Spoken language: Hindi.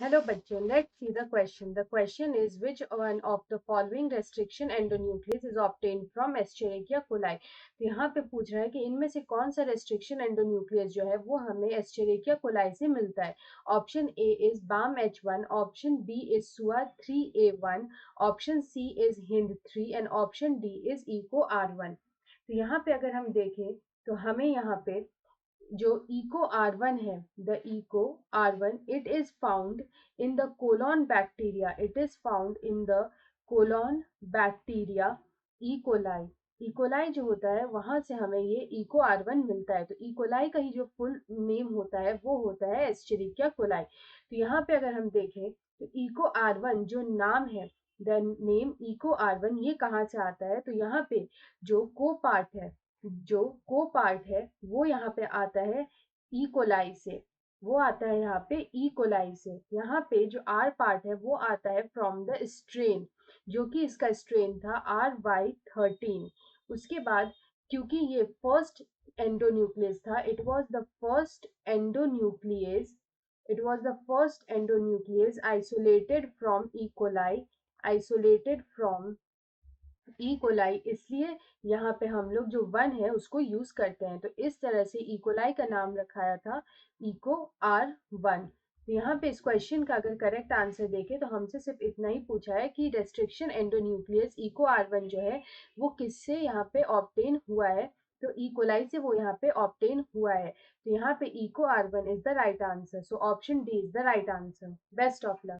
Hello बच्चों, let's see the question. The question is which one of the following restriction endonuclease is obtained from Escherichia coli? तो यहाँ पे पूछ रहा है कि इनमें से कौन सा restriction endonuclease जो है वो हमें Escherichia coli से मिलता है. Option A is BAM H1, option B is SUA3A1, option C is HIND3 and option D is ECO R1. तो यहाँ पे अगर हम देखें तो हमें यहाँ पे जो इको R1 है, the eco R1 it is found in the colon bacteria, it is found in the colon bacteria E coli. E coli जो होता है वहां से हमें ये इको R1 मिलता है. तो इकोलाई का ही जो फुल नेम होता है वो होता है एस्चेरिकिया कोलाई. तो यहाँ पे अगर हम देखें तो इको R1 जो नाम है, द नेम इको R1, ये कहाँ से आता है? तो यहाँ पे जो को पार्ट है, जो को पार्ट है वो यहाँ पे आता है ई कोलाई से. वो आता है यहाँ पे ई कोलाई से. यहाँ पे जो आर पार्ट है वो आता है फ्रॉम द स्ट्रेन, जो कि इसका स्ट्रेन था RY13. उसके बाद क्योंकि ये फर्स्ट एंडोन्यूक्लियस था, it was the first endonuclease isolated from E coli, isolated from E coli, इसलिए यहाँ पे हम लोग जो वन है उसको यूज करते हैं. तो इस तरह से ई कोलाई का नाम रखाया था इको R1. तो यहाँ पे इस क्वेश्चन का अगर करेक्ट आंसर देखें तो हमसे सिर्फ इतना ही पूछा है कि रेस्ट्रिक्शन एंडोन्यूक्लियस इको R1 जो है वो किससे यहाँ पे ऑब्टेन हुआ है. तो ई कोलाई से वो यहाँ पे ऑब्टेन हुआ है. तो यहाँ पे eco R1 is the right answer. So option D is the right answer. Best of luck.